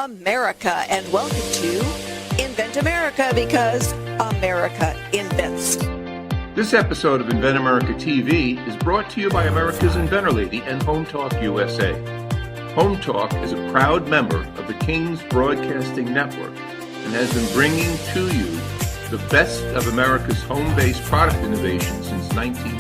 America, and welcome to Invent America, because America invents. This episode of Invent America TV is brought to you by America's Inventor Lady and Home Talk USA. Home Talk is a proud member of the King's Broadcasting Network and has been bringing to you the best of America's home-based product innovation since 1998.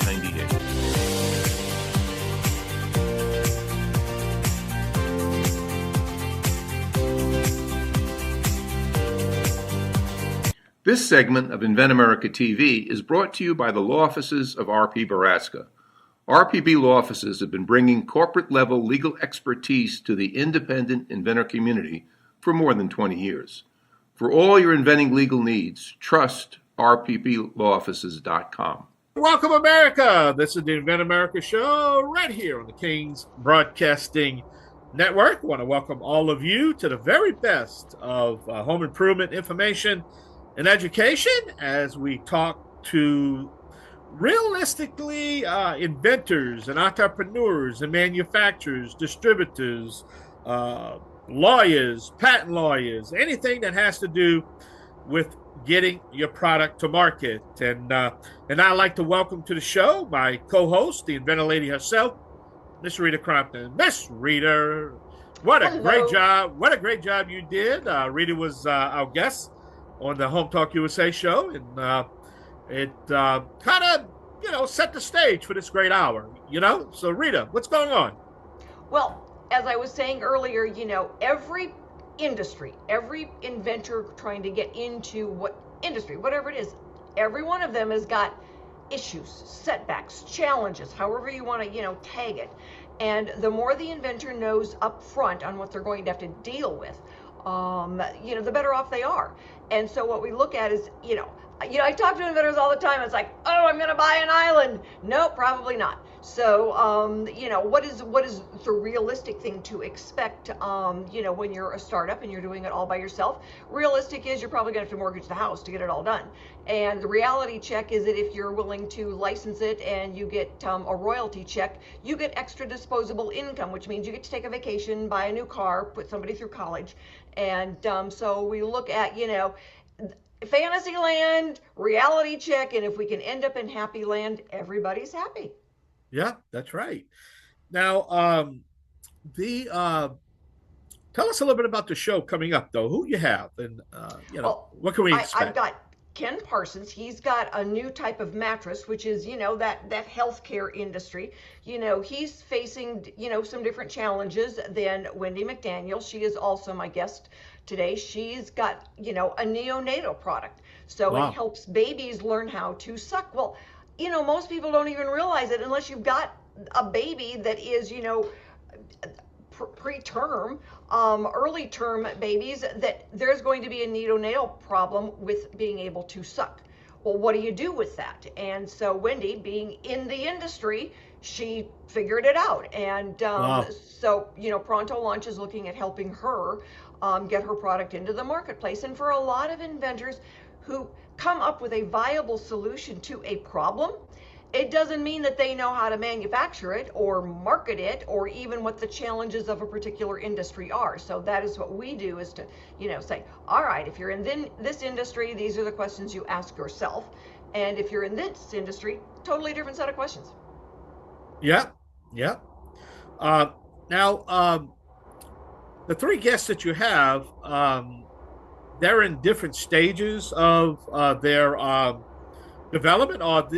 This segment of Invent America TV is brought to you by the law offices of R.P. Baraska. RPB law offices have been bringing corporate-level legal expertise to the independent inventor community for more than 20 years. For all your inventing legal needs, trust rpblawoffices.com. Welcome, America. This is the Invent America show right here on the King's Broadcasting Network. I want to welcome all of you to the very best of home improvement information and education as we talk to realistically inventors and entrepreneurs and manufacturers, distributors, lawyers, patent lawyers, anything that has to do with getting your product to market. And I'd like to welcome to the show my co-host, the Inventor Lady herself, Miss Rita Crompton. Miss Rita, what a great job. What a great job you did. Rita was our guest on the Home Talk USA show, and it kind of, set the stage for this great hour, So, Rita, what's going on? Well, as I was saying earlier, every industry, every inventor trying to get into what industry, whatever it is, every one of them has got issues, setbacks, challenges, however you want to, tag it. And the more the inventor knows up front on what they're going to have to deal with, the better off they are. And so what we look at is, I talk to inventors all the time. It's like, oh, I'm going to buy an island. No, probably not. So, what is the realistic thing to expect, when you're a startup and you're doing it all by yourself? Realistic is you're probably going to have to mortgage the house to get it all done. And the reality check is that if you're willing to license it and you get a royalty check, you get extra disposable income, which means you get to take a vacation, buy a new car, put somebody through college. And so we look at, fantasy land, reality check, and if we can end up in happy land, everybody's happy. Yeah, that's right. Now, tell us a little bit about the show coming up, though. Who you have, and what can we expect? I've got Ken Parsons. He's got a new type of mattress, which is that healthcare industry. He's facing some different challenges than Wendy McDaniel. She is also my guest today. She's got a neonatal product, so It helps babies learn how to suck. Well, most people don't even realize it unless you've got a baby that is preterm, early term babies, that there's going to be a neonatal problem with being able to suck. Well, what do you do with that? And so Wendy, being in the industry, she figured it out. And so Pronto Launch is looking at helping her get her product into the marketplace. And for a lot of inventors who come up with a viable solution to a problem, it doesn't mean that they know how to manufacture it or market it or even what the challenges of a particular industry are. So that is what we do, is to, say, all right, if you're in this industry, these are the questions you ask yourself. And if you're in this industry, totally different set of questions. Yeah. Now, the three guests that you have, they're in different stages of their development, or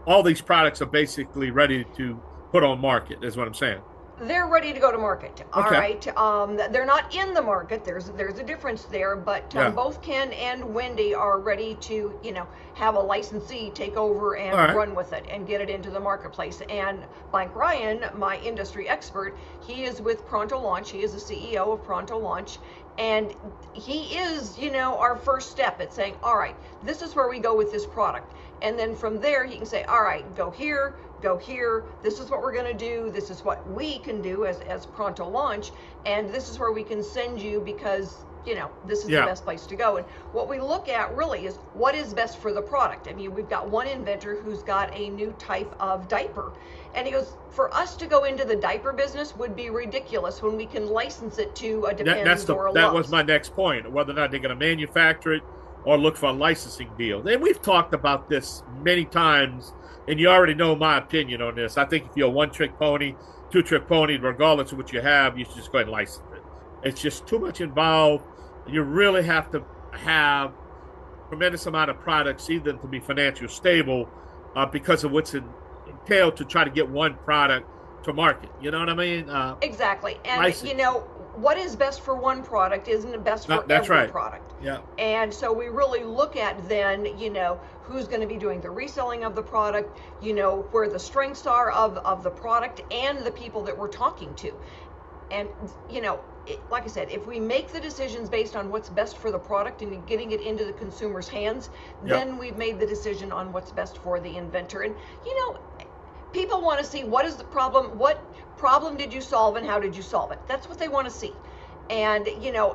all these products are basically ready to put on market, is what I'm saying. They're ready to go to market. All right. They're not in the market. There's a difference there, but both Ken and Wendy are ready to, have a licensee take over and run with it and get it into the marketplace. And Mike Ryan, my industry expert, he is with Pronto Launch. He is the CEO of Pronto Launch. And he is, our first step at saying, all right, this is where we go with this product. And then from there, he can say, all right, go here, this is what we're going to do, this is what we can do as Pronto Launch, and this is where we can send you, because this is the best place to go. And what we look at really is what is best for the product. I mean, we've got one inventor who's got a new type of diaper. And he goes, for us to go into the diaper business would be ridiculous when we can license it to a Depends or a Lowe's. That was my next point, whether or not they're going to manufacture it or look for a licensing deal. And we've talked about this many times, and you already know my opinion on this. I think if you're a one-trick pony, two-trick pony, regardless of what you have, you should just go ahead and license it. It's just too much involved. You really have to have a tremendous amount of products, either to be financially stable because of what's entailed to try to get one product to market. You know what I mean? Exactly. And, what is best for one product isn't best for every product. Yeah. And so we really look at then, who's going to be doing the reselling of the product, where the strengths are of the product and the people that we're talking to. And, like I said, if we make the decisions based on what's best for the product and getting it into the consumer's hands, then we've made the decision on what's best for the inventor. And, people want to see what is the problem, what problem did you solve and how did you solve it? That's what they want to see. And,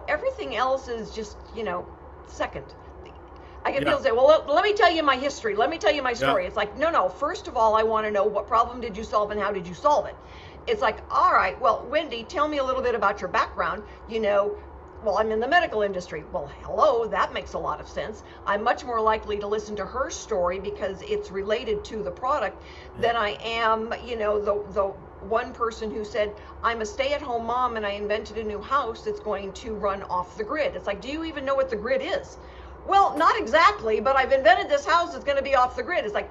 everything else is just, second. I get people say, well, let me tell you my history. Let me tell you my story. It's like, no. First of all, I want to know what problem did you solve and how did you solve it? It's like, all right, well, Wendy, tell me a little bit about your background. Well, I'm in the medical industry. Well, hello, that makes a lot of sense. I'm much more likely to listen to her story because it's related to the product than I am, the one person who said, I'm a stay-at-home mom and I invented a new house that's going to run off the grid. It's like, do you even know what the grid is? Well, not exactly, but I've invented this house that's going to be off the grid. It's like,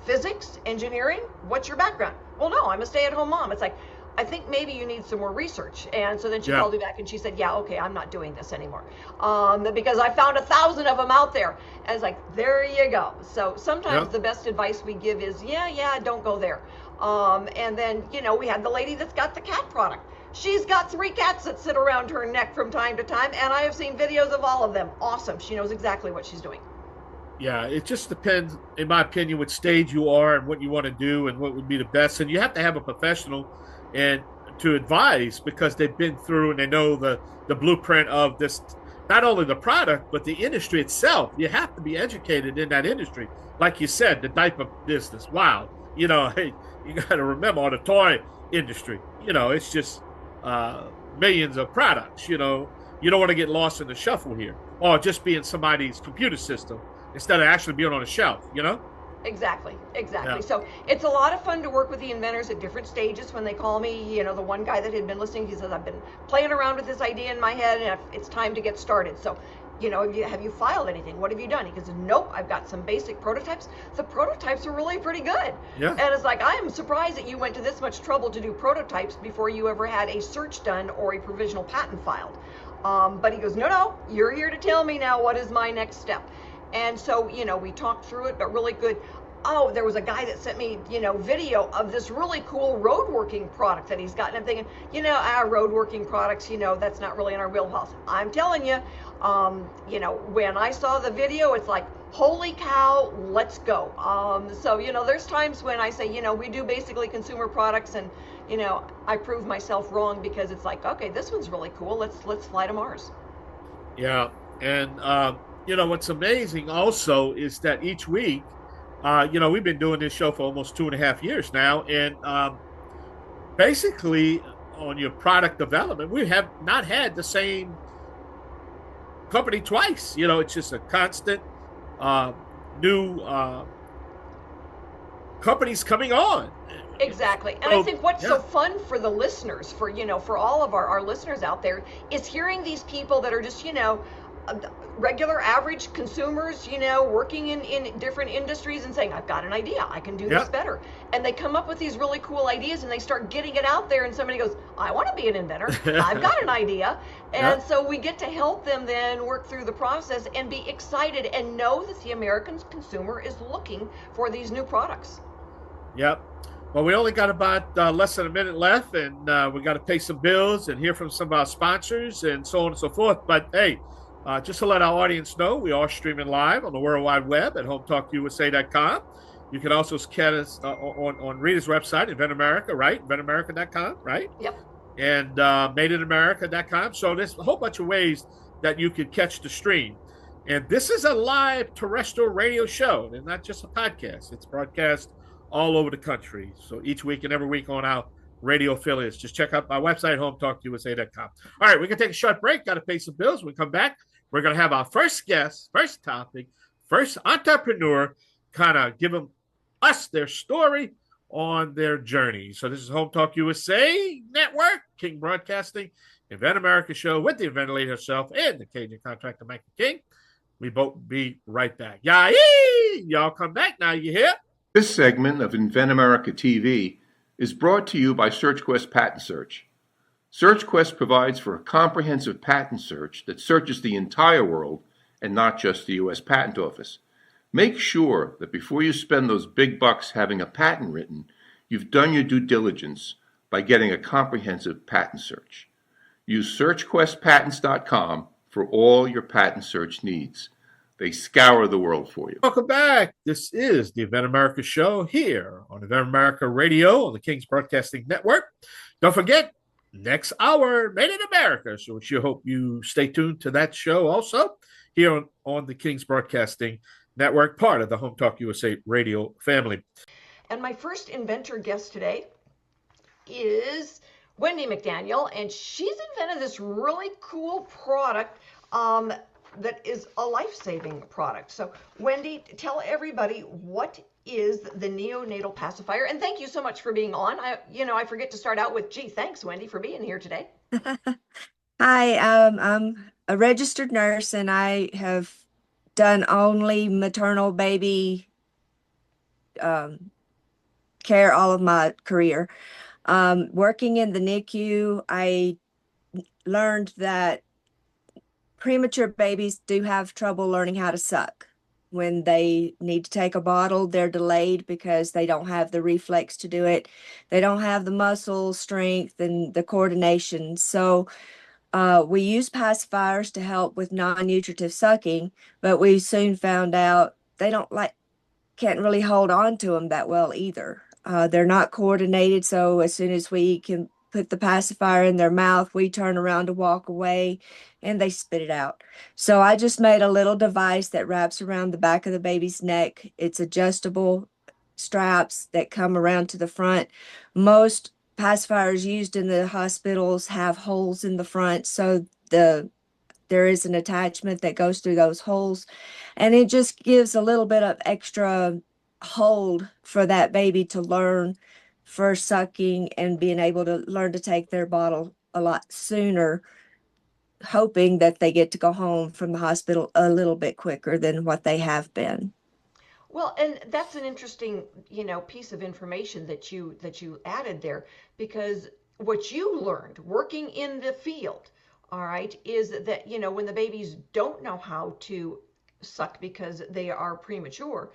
physics, engineering, what's your background? Well, no, I'm a stay-at-home mom. It's like, I think maybe you need some more research. And so then she called me back and she said, okay, I'm not doing this anymore. Because I found 1,000 of them out there. And it's like, there you go. So sometimes the best advice we give is, don't go there. And then, we had the lady that's got the cat product. She's got 3 cats that sit around her neck from time to time. And I have seen videos of all of them. Awesome. She knows exactly what she's doing. Yeah, it just depends, in my opinion, what stage you are and what you want to do and what would be the best. And you have to have a professional and to advise because they've been through and they know the blueprint of this, not only the product, but the industry itself. You have to be educated in that industry. Like you said, the diaper business. Wow. Hey, you got to remember on the toy industry, it's just millions of products, You don't want to get lost in the shuffle here or just be in somebody's computer system instead of actually being on a shelf, Exactly. Yeah. So it's a lot of fun to work with the inventors at different stages. When they call me, the one guy that had been listening, he says, I've been playing around with this idea in my head and it's time to get started. So, have you filed anything? What have you done? He goes, nope, I've got some basic prototypes. The prototypes are really pretty good. Yeah. And it's like, I am surprised that you went to this much trouble to do prototypes before you ever had a search done or a provisional patent filed. But he goes, no, you're here to tell me now what is my next step. And so, we talked through it, but really good. Oh, there was a guy that sent me, video of this really cool road working product that he's got. And I'm thinking, our road working products, that's not really in our wheelhouse. I'm telling you, when I saw the video, it's like, holy cow, let's go. So, there's times when I say, we do basically consumer products and, I prove myself wrong because it's like, okay, this one's really cool. Let's fly to Mars. Yeah. And, what's amazing also is that each week, we've been doing this show for almost 2.5 years now. And basically on your product development, we have not had the same company twice. It's just a constant new companies coming on. Exactly. And I think what's so fun for the listeners, for all of our listeners out there, is hearing these people that are just, regular average consumers, working in different industries and saying, I've got an idea, I can do this better. And they come up with these really cool ideas and they start getting it out there and somebody goes, I want to be an inventor. I've got an idea. And so we get to help them then work through the process and be excited and know that the American consumer is looking for these new products. Yep. Well, we only got about less than a minute left and we got to pay some bills and hear from some of our sponsors and so on and so forth. But hey, just to let our audience know, we are streaming live on the World Wide Web at HomeTalkUSA.com. You can also catch us on Rita's website, Invent America, right? InventAmerica.com, right? Yep. And MadeInAmerica.com. So there's a whole bunch of ways that you could catch the stream. And this is a live terrestrial radio show. It's not just a podcast. It's broadcast all over the country. So each week and every week on our radio affiliates. Just check out my website, hometalkusa.com. All right, we're going to take a short break. Got to pay some bills. When we come back, we're going to have our first guest, first topic, first entrepreneur, kind of give us their story on their journey. So this is Home Talk USA Network, King Broadcasting, Invent America show with the Inventor Lady herself and the Cajun contractor, Michael King. We both be right back. Y'all come back now. You hear? This segment of Invent America TV is brought to you by SearchQuest Patent Search. SearchQuest provides for a comprehensive patent search that searches the entire world and not just the U.S. Patent Office. Make sure that before you spend those big bucks having a patent written, you've done your due diligence by getting a comprehensive patent search. Use SearchQuestPatents.com for all your patent search needs. They scour the world for you. Welcome back. This is the Invent America show here on Invent America Radio on the King's Broadcasting Network. Don't forget, next hour, Made in America. So we sure hope you stay tuned to that show also here on the King's Broadcasting Network, part of the Home Talk USA radio family. And my first inventor guest today is Wendy McDaniel, and she's invented this really cool product that is a life-saving product. So, Wendy, tell everybody what is the neonatal pacifier, and thank you so much for being on. I forget to start out with, thanks, Wendy, for being here today. Hi, I'm a registered nurse, and I have done only maternal baby care all of my career. Working in the NICU, I learned that premature babies do have trouble learning how to suck. When they need to take a bottle, they're delayed because they don't have the reflex to do it. They don't have the muscle strength and the coordination. So we use pacifiers to help with non-nutritive sucking, but we soon found out they can't really hold on to them that well either. They're not coordinated, so as soon as we can put the pacifier in their mouth, we turn around to walk away and they spit it out. So I just made a little device that wraps around the back of the baby's neck. It's adjustable straps that come around to the front. Most pacifiers used in the hospitals have holes in the front, so there is an attachment that goes through those holes, and it just gives a little bit of extra hold for that baby to learn for sucking and being able to learn to take their bottle a lot sooner, hoping that they get to go home from the hospital a little bit quicker than what they have been. Well, and that's an interesting, piece of information that you added there, because what you learned working in the field, all right, is that, when the babies don't know how to suck because they are premature,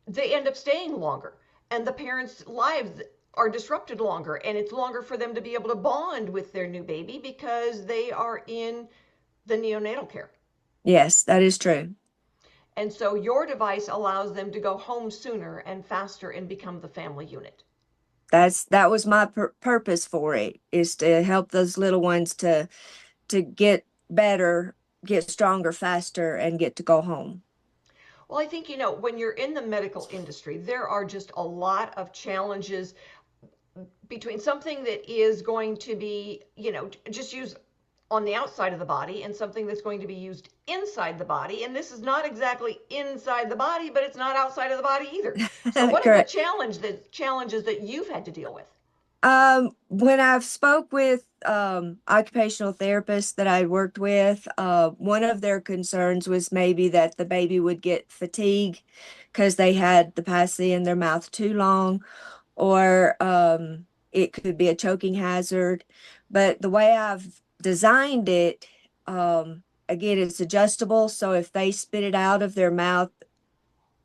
they end up staying longer, and the parents' lives are disrupted longer, and it's longer for them to be able to bond with their new baby because they are in the neonatal care. Yes, that is true. And so your device allows them to go home sooner and faster and become the family unit. That was my purpose for it, is to help those little ones to get better, get stronger faster, and get to go home. Well, I think, when you're in the medical industry, there are just a lot of challenges between something that is going to be, just used on the outside of the body and something that's going to be used inside the body. And this is not exactly inside the body, but it's not outside of the body either. So what are the challenges that you've had to deal with? When I've spoke with occupational therapists that I worked with, one of their concerns was maybe that the baby would get fatigue because they had the passy in their mouth too long, or it could be a choking hazard. But the way I've designed it, again, it's adjustable, so if they spit it out of their mouth,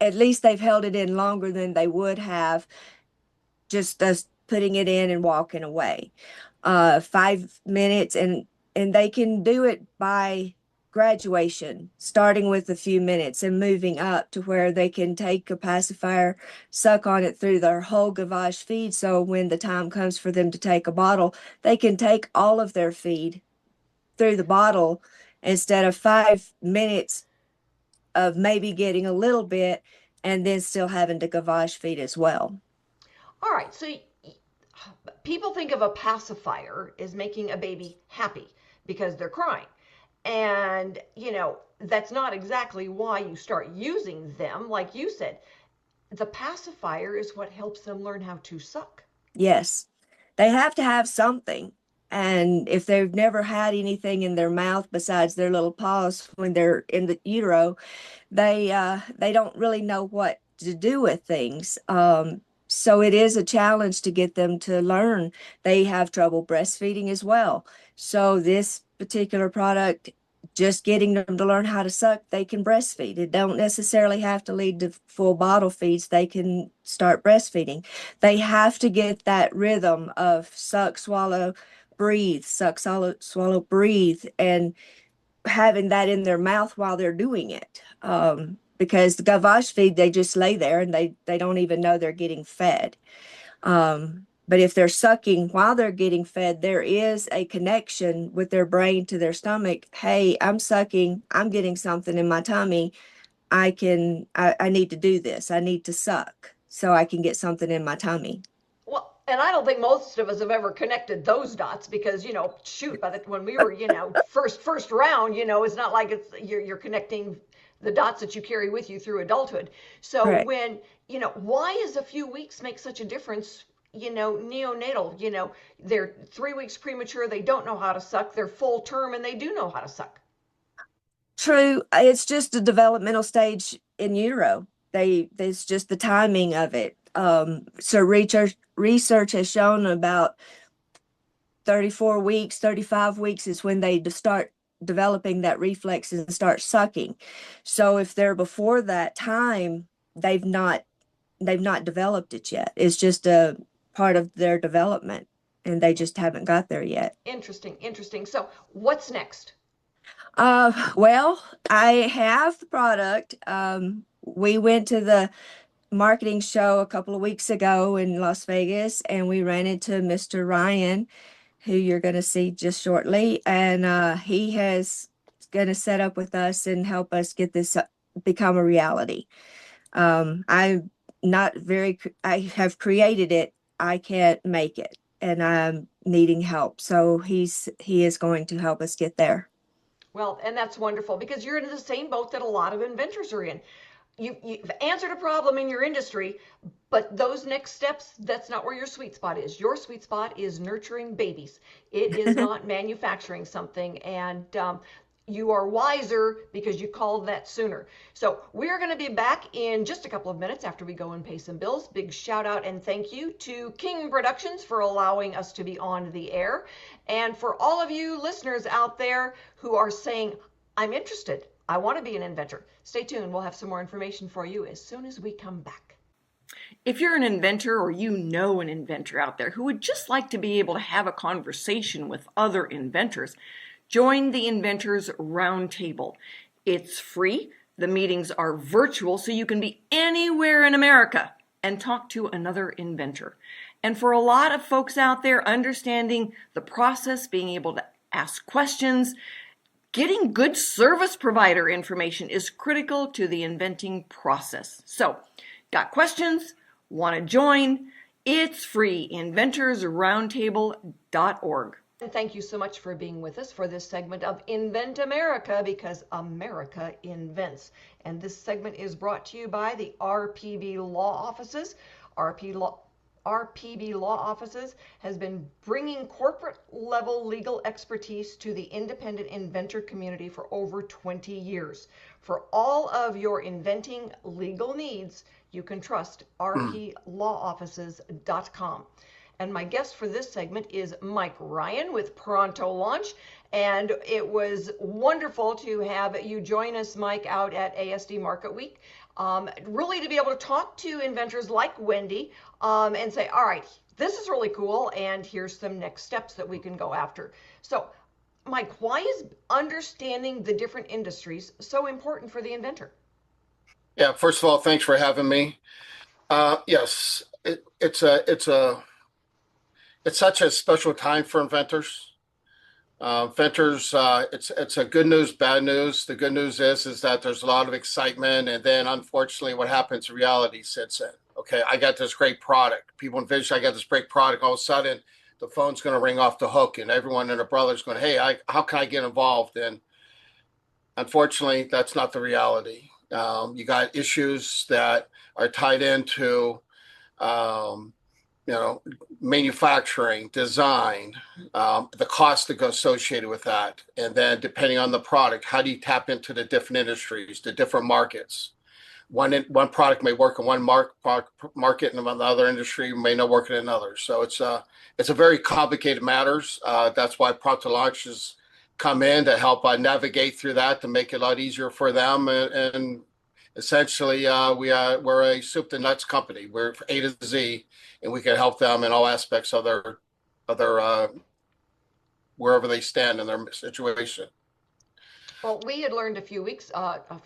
at least they've held it in longer than they would have just us putting it in and walking away. 5 minutes, and they can do it by graduation, starting with a few minutes and moving up to where they can take a pacifier, suck on it through their whole gavage feed. So when the time comes for them to take a bottle, they can take all of their feed through the bottle instead of 5 minutes of maybe getting a little bit and then still having to gavage feed as well. All right, so people think of a pacifier as making a baby happy because they're crying. And, that's not exactly why you start using them. Like you said, the pacifier is what helps them learn how to suck. Yes, they have to have something. And if they've never had anything in their mouth besides their little paws when they're in the utero, they don't really know what to do with things. So it is a challenge to get them to learn. They have trouble breastfeeding as well. So this particular product, just getting them to learn how to suck, they can breastfeed. It don't necessarily have to lead to full bottle feeds. They can start breastfeeding. They have to get that rhythm of suck, swallow, breathe, suck, swallow, breathe, and having that in their mouth while they're doing it. Because the gavage feed, they just lay there and they don't even know they're getting fed. But if they're sucking while they're getting fed, there is a connection with their brain to their stomach. Hey, I'm sucking, I'm getting something in my tummy. I need to do this. I need to suck so I can get something in my tummy. Well, and I don't think most of us have ever connected those dots because, shoot, when we were, first round, it's not like you're connecting the dots that you carry with you through adulthood. So Correct. when, why does a few weeks make such a difference? Neonatal, they're 3 weeks premature, they don't know how to suck, they're full term and they do know how to suck. True. It's just a developmental stage in utero. It's just the timing of it. So research has shown about 34 weeks, 35 weeks is when they start developing that reflex and start sucking. So if they're before that time, they've not developed it yet. It's just a part of their development and they just haven't got there yet. Interesting. So what's next? Well, I have the product. We went to the marketing show a couple of weeks ago in Las Vegas and we ran into Mr. Ryan, who you're going to see just shortly. And he has going to set up with us and help us get this become a reality. I have created it. I can't make it and I'm needing help. So he is going to help us get there. Well, and that's wonderful because you're in the same boat that a lot of inventors are in. You've answered a problem in your industry, but those next steps, that's not where your sweet spot is. Your sweet spot is nurturing babies. It is not manufacturing something. And you are wiser because you called that sooner. So we're going to be back in just a couple of minutes after we go and pay some bills. Big shout out and thank you to King Productions for allowing us to be on the air. And for all of you listeners out there who are saying, I'm interested, I want to be an inventor. Stay tuned. We'll have some more information for you as soon as we come back. If you're an inventor or you know an inventor out there who would just like to be able to have a conversation with other inventors, join the Inventors Roundtable. It's free. The meetings are virtual, so you can be anywhere in America and talk to another inventor. And for a lot of folks out there, understanding the process, being able to ask questions, getting good service provider information is critical to the inventing process. So, got questions? Want to join? It's free. inventorsroundtable.org. And thank you so much for being with us for this segment of Invent America, because America invents. And this segment is brought to you by the RPB Law Offices. RPB Law Offices has been bringing corporate level legal expertise to the independent inventor community for over 20 years. For all of your inventing legal needs, you can trust rplawoffices.com. And my guest for this segment is Mike Ryan with Pronto Launch. And it was wonderful to have you join us, Mike, out at ASD Market Week. Really to be able to talk to inventors like Wendy and say, all right, this is really cool, and here's some next steps that we can go after. So, Mike, why is understanding the different industries so important for the inventor? Yeah, first of all, thanks for having me. Yes, it's such a special time for inventors. Inventors, it's a good news, bad news. The good news is that there's a lot of excitement, and then unfortunately, what happens? Reality sets in. Okay, I got this great product. People envision I got this great product. All of a sudden, the phone's going to ring off the hook, and everyone and their brother's going, "Hey, how can I get involved?" And unfortunately, that's not the reality. You got issues that are tied into manufacturing, design, the cost that goes associated with that. And then depending on the product, how do you tap into the different industries, the different markets? One product may work in one market, and another industry may not work in another. So it's a very complicated matters. That's why Pronto launches come in to help navigate through that, to make it a lot easier for them. And essentially, we're a soup to nuts company. We're A to Z, and we can help them in all aspects of their wherever they stand in their situation. Well, we had learned a few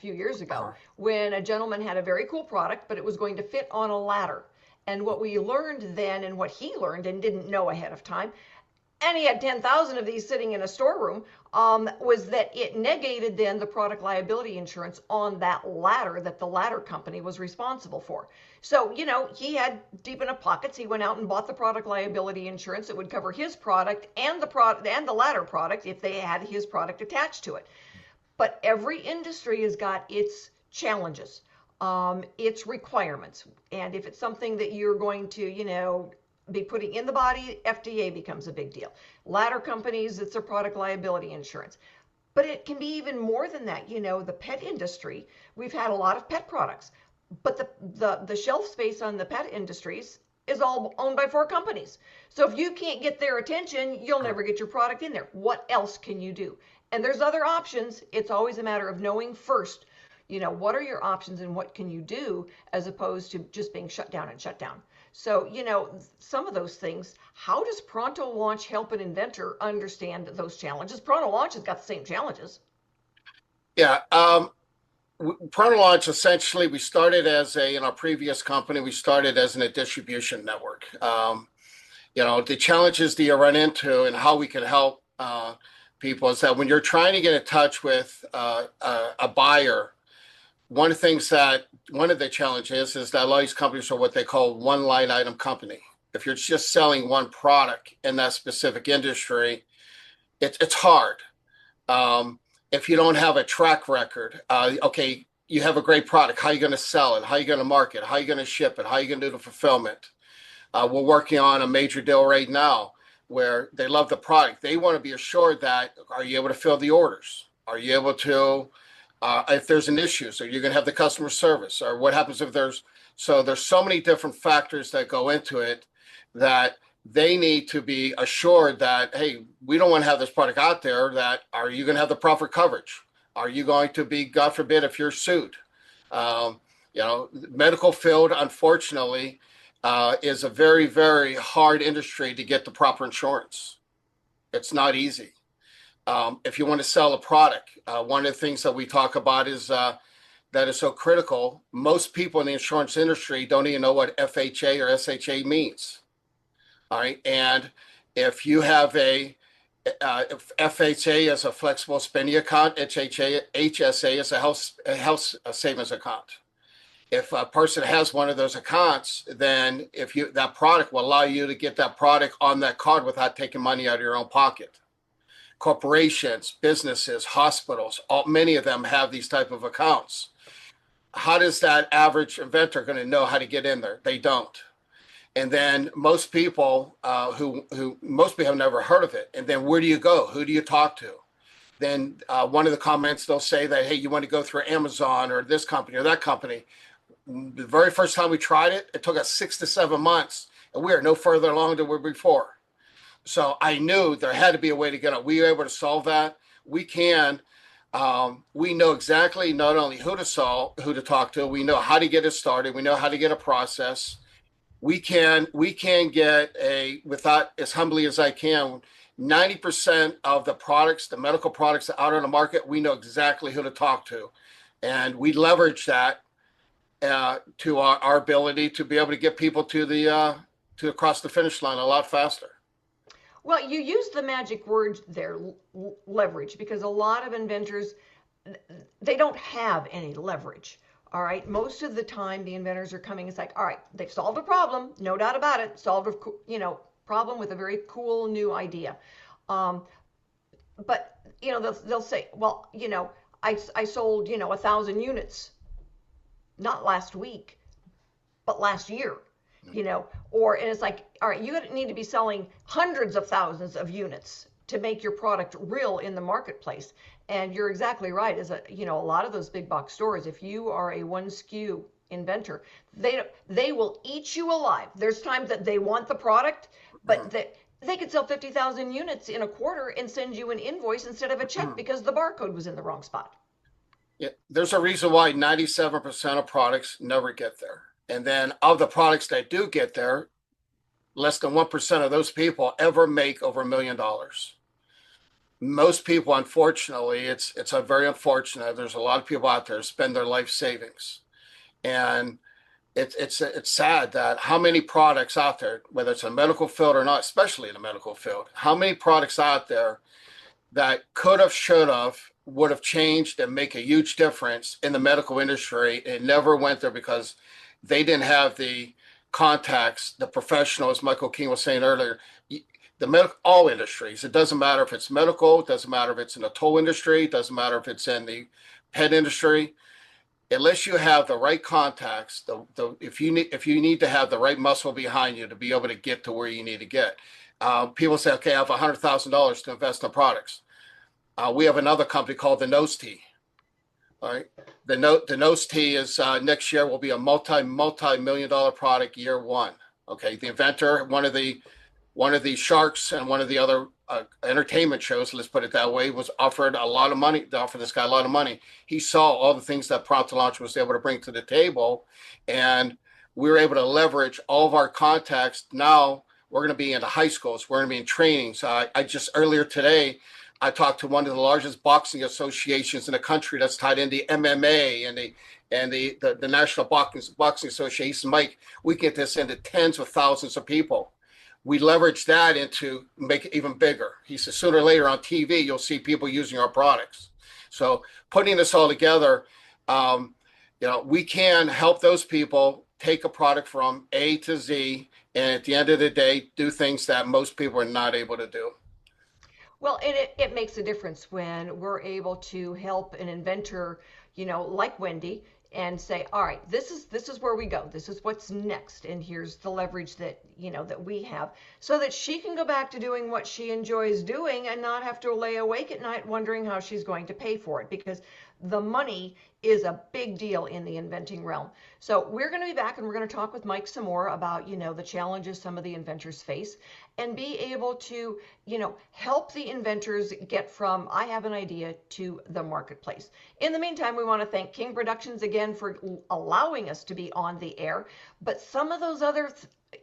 years ago, when a gentleman had a very cool product, but it was going to fit on a ladder. And what we learned then, and what he learned and didn't know ahead of time, and he had 10,000 of these sitting in a storeroom, was that it negated then the product liability insurance on that ladder that the ladder company was responsible for. So, he had deep enough pockets. He went out and bought the product liability insurance that would cover his product and the ladder product if they had his product attached to it. But every industry has got its challenges, its requirements. And if it's something that you're going to, be putting in the body, FDA becomes a big deal. Ladder companies, it's a product liability insurance. But it can be even more than that. The pet industry, we've had a lot of pet products, but the shelf space on the pet industries is all owned by 4 companies. So if you can't get their attention, you'll never get your product in there. What else can you do? And there's other options. It's always a matter of knowing first, what are your options and what can you do, as opposed to just being shut down. So, some of those things, how does Pronto Launch help an inventor understand those challenges? Pronto Launch has got the same challenges. Yeah. Pronto Launch, essentially, we started in our previous company, we started as a distribution network. The challenges that you run into and how we can help people is that when you're trying to get in touch with a buyer, one of the challenges is that a lot of these companies are what they call one line item company. If you're just selling one product in that specific industry, it's hard. If you don't have a track record, okay, you have a great product. How are you going to sell it? How are you going to market it? How are you going to ship it? How are you going to do the fulfillment? We're working on a major deal right now where they love the product. They want to be assured that, are you able to fill the orders? Are you able to, if there's an issue, so you're going to have the customer service, or what happens if there's so many different factors that go into it that they need to be assured that, hey, we don't want to have this product out there, that are you going to have the proper coverage? Are you going to be, God forbid, if you're sued? Medical field, unfortunately, is a very, very hard industry to get the proper insurance. It's not easy. If you want to sell a product, one of the things that we talk about is that is so critical. Most people in the insurance industry don't even know what FHA or SHA means. All right. And if you have if FHA is a flexible spending account, HSA is a health savings account. If a person has one of those accounts, then that product will allow you to get that product on that card without taking money out of your own pocket. Corporations, businesses, hospitals, many of them have these type of accounts. How does that average inventor going to know how to get in there? They don't. And then most people who have never heard of it. And then where do you go? Who do you talk to? Then one of the comments, they'll say that, hey, you want to go through Amazon or this company or that company. The very first time we tried it, it took us 6 to 7 months, and we are no further along than we were before. So I knew there had to be a way to get it. We were able to solve that. We can. We know exactly not only who to talk to. We know how to get it started. We know how to get a process. We can get without, as humbly as I can, 90% of the products, the medical products out on the market, we know exactly who to talk to, and we leverage that to our ability to be able to get people to across the finish line a lot faster. Well, you use the magic word there, leverage, because a lot of inventors, they don't have any leverage. All right. Most of the time, the inventors are coming. It's like, all right, they've solved a problem, no doubt about it. Solved a problem with a very cool new idea. But they'll say, well, I sold 1,000 units, not last week, but last year. And it's like, all right, you need to be selling hundreds of thousands of units to make your product real in the marketplace. And you're exactly right. A lot of those big box stores, if you are a one SKU inventor, they will eat you alive. There's times that they want the product, but they could sell 50,000 units in a quarter and send you an invoice instead of a check because the barcode was in the wrong spot. Yeah, there's a reason why 97% of products never get there. And then of the products that do get there, less than 1% of those people ever make over $1 million. Most people, unfortunately, it's a very unfortunate. There's a lot of people out there who spend their life savings. And it's sad that how many products out there, whether it's a medical field or not, especially in the medical field, how many products out there that could have, should have, would have changed and make a huge difference in the medical industry. It never went there because they didn't have the contacts, the professionals, Michael King was saying earlier, all industries. It doesn't matter if it's medical, it doesn't matter if it's in the toll industry, it doesn't matter if it's in the pet industry. Unless you have the right contacts, if you need to have the right muscle behind you to be able to get to where you need to get. People say, okay, I have $100,000 to invest in products. We have another company called the Nose Tea. All right, the Nose Tea is next year will be a multi-million-dollar product year one. Okay, the inventor, one of the sharks and one of the other entertainment shows, let's put it that way, was offered a lot of money. They offered this guy a lot of money. He saw all the things that Pronto Launch was able to bring to the table, and we were able to leverage all of our contacts. Now we're going to be into high schools. We're going to be in training. So I just earlier today, I talked to one of the largest boxing associations in the country that's tied into MMA and the National Boxing Association. Mike, we get this into tens of thousands of people. We leverage that into make it even bigger. He says sooner or later on TV, you'll see people using our products. So putting this all together, we can help those people take a product from A to Z, and at the end of the day, do things that most people are not able to do. Well, it makes a difference when we're able to help an inventor, like Wendy, and say, all right, this is where we go. This is what's next, and here's the leverage that that we have, so that she can go back to doing what she enjoys doing and not have to lay awake at night wondering how she's going to pay for it, because the money is a big deal in the inventing realm. So we're going to be back and we're going to talk with Mike some more about, the challenges some of the inventors face, and be able to, help the inventors get from I have an idea to the marketplace. In the meantime, we want to thank King Productions again for allowing us to be on the air. But some of those other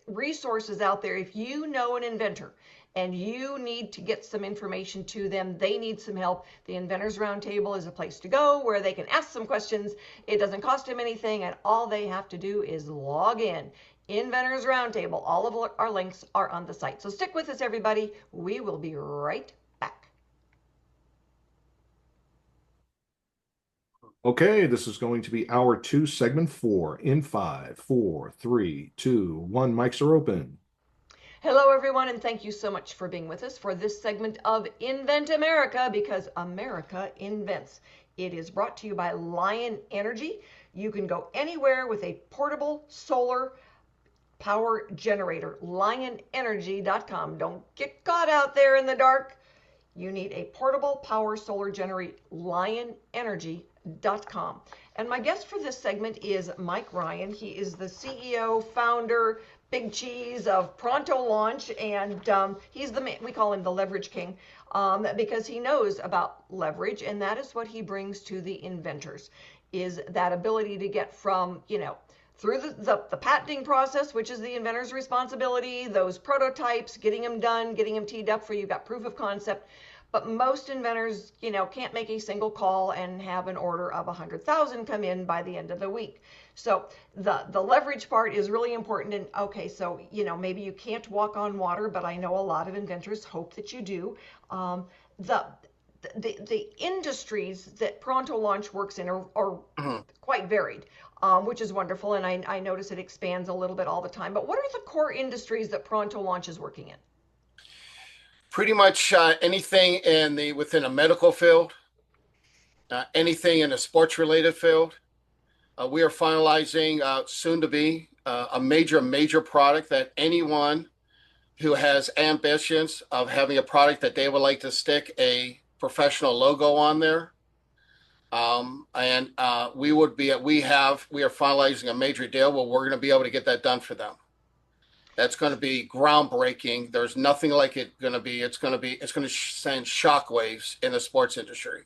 resources out there, if you know an inventor and you need to get some information to them, they need some help, the Inventors Roundtable is a place to go where they can ask some questions. It doesn't cost them anything, and all they have to do is log in. Inventors Roundtable. All of our links are on the site. So stick with us, everybody. We will be right back. Okay, this is going to be hour 2, segment 4, in 5, 4, 3, 2, 1. Mics are open. Hello, everyone, and thank you so much for being with us for this segment of Invent America, because America invents. It is brought to you by Lion Energy. You can go anywhere with a portable solar power generator. LionEnergy.com. Don't get caught out there in the dark. You need a portable power solar generator. LionEnergy.com. And my guest for this segment is Mike Ryan. He is the CEO, founder, big cheese of Pronto Launch, and he's the man, we call him the leverage king, because he knows about leverage, and that is what he brings to the inventors, is that ability to get from, through the patenting process, which is the inventor's responsibility, those prototypes, getting them done, getting them teed up for you, got proof of concept. But most inventors, can't make a single call and have an order of 100,000 come in by the end of the week. So the leverage part is really important. And okay, so maybe you can't walk on water, but I know a lot of inventors hope that you do. The the industries that Pronto Launch works in are Mhm. quite varied, which is wonderful. And I notice it expands a little bit all the time. But what are the core industries that Pronto Launch is working in? Pretty much anything within a medical field, anything in a sports related field. We are finalizing soon to be a major product that anyone who has ambitions of having a product that they would like to stick a professional logo on there. And we are finalizing a major deal where we're going to be able to get that done for them. That's going to be groundbreaking. There's nothing like it going to be. It's going to send shockwaves in the sports industry.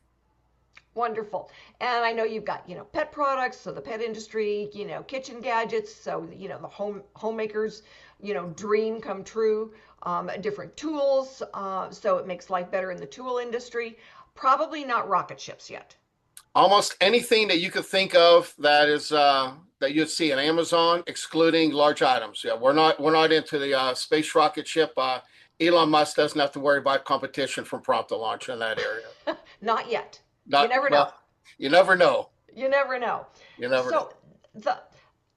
Wonderful. And I know you've got, pet products, so the pet industry, kitchen gadgets, so, the homemakers, dream come true, different tools, so it makes life better in the tool industry. Probably not rocket ships yet. Almost anything that you could think of that is that you'd see on Amazon, excluding large items. Yeah, we're not into the space rocket ship. Elon Musk doesn't have to worry about competition from Pronto Launch in that area. Not yet. Not, You never well, know. you never know. You never know. You never know. So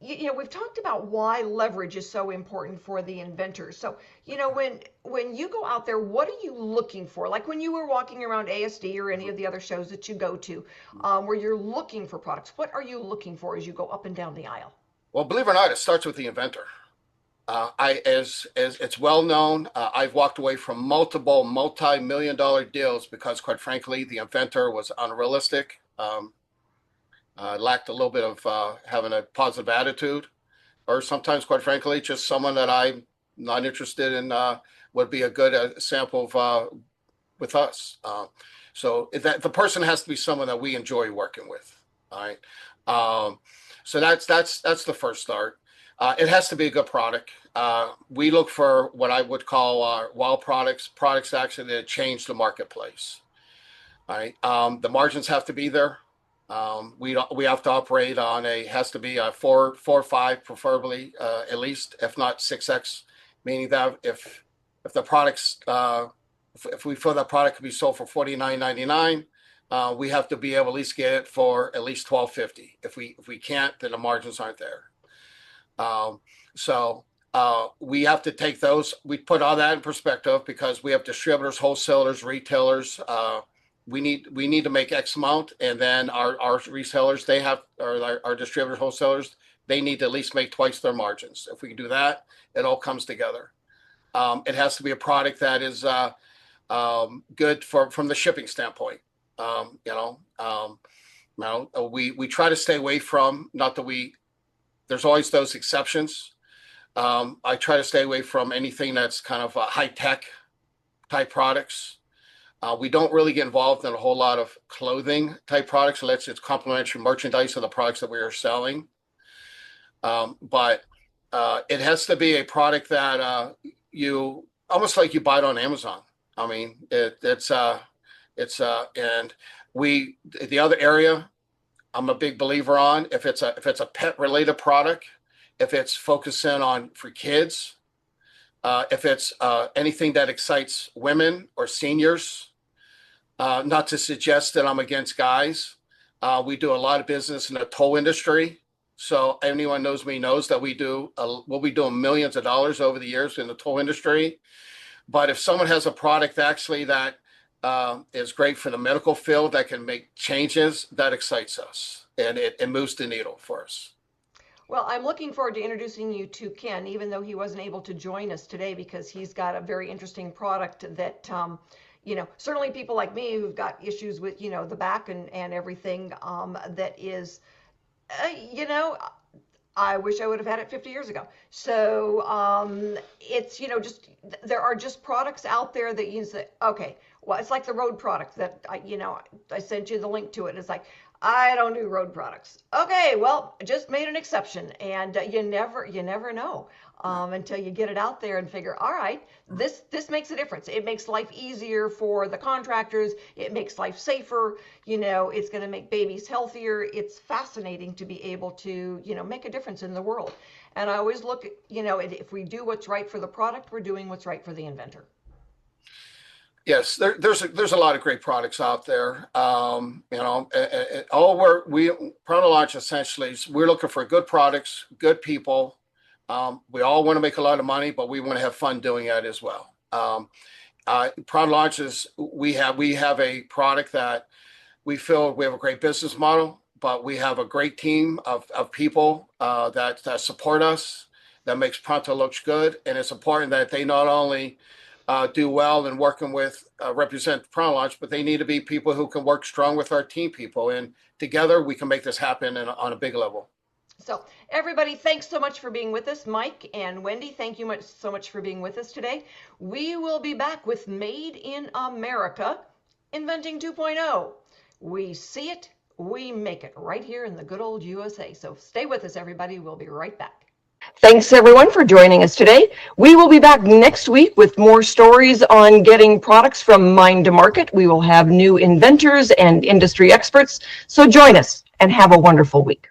we've talked about why leverage is so important for the inventors. So, when you go out there, what are you looking for? Like when you were walking around ASD or any of the other shows that you go to, where you're looking for products, what are you looking for as you go up and down the aisle? Well, believe it or not, it starts with the inventor. As it's well known, I've walked away from multiple multi-million-dollar deals because, quite frankly, the inventor was unrealistic. Lacked a little bit of having a positive attitude, or sometimes, quite frankly, just someone that I'm not interested in would be a good sample of with us. So that the person has to be someone that we enjoy working with. All right. So that's the first start. It has to be a good product. We look for what I would call wow products actually that change the marketplace. All right. The margins have to be there. We have to operate on has to be a 4 or 5, preferably at least, if not 6x, meaning that if the products if we feel that product could be sold for $49.99, we have to be able to at least get it for at least $12.50. If we can't, then the margins aren't there. So we have to take those. We put all that in perspective because we have distributors, wholesalers, retailers. We need to make X amount, and then our resellers, our distributors, wholesalers, they need to at least make twice their margins. If we can do that, it all comes together. It has to be a product that is good from the shipping standpoint. We try to stay away from, not that there's always those exceptions. I try to stay away from anything that's kind of high tech type products. We don't really get involved in a whole lot of clothing type products unless it's complementary merchandise of the products that we are selling. But it has to be a product that you almost like you buy it on Amazon. I mean, and the other area I'm a big believer on, if it's a pet related product, if it's focusing on for kids, if it's anything that excites women or seniors. Not to suggest that I'm against guys. We do a lot of business in the tow industry. So anyone knows me knows that we'll be doing millions of dollars over the years in the tow industry. But if someone has a product actually that is great for the medical field that can make changes, that excites us. And it moves the needle for us. Well, I'm looking forward to introducing you to Ken, even though he wasn't able to join us today because he's got a very interesting product that certainly people like me who've got issues with, the back and everything, that is, I wish I would have had it 50 years ago. So it's, there are just products out there that you say, okay, well, it's like the road product that I sent you the link to it. It's like, I don't do road products. Okay, well, just made an exception, and you never know until you get it out there and figure, all right, this makes a difference. It makes life easier for the contractors. It makes life safer. It's going to make babies healthier. It's fascinating to be able to make a difference in the world. And I always look at if we do what's right for the product, we're doing what's right for the inventor. Yes, there's a lot of great products out there. Pronto Launch essentially, we're looking for good products, good people. We all want to make a lot of money, but we want to have fun doing it as well. Pronto Launch is, we have a product that we feel we have a great business model, but we have a great team of people that support us, that makes Pronto look good. And it's important that they not only do well in working with represent Pronto Launch, but they need to be people who can work strong with our team people, and together we can make this happen on a big level. So everybody, thanks so much for being with us. Mike and Wendy, thank you so much for being with us today. We will be back with Made in America, Inventing 2.0. We see it, we make it right here in the good old USA. So stay with us, everybody. We'll be right back. Thanks everyone for joining us today. We will be back next week with more stories on getting products from mind to market. We will have new inventors and industry experts. So join us and have a wonderful week.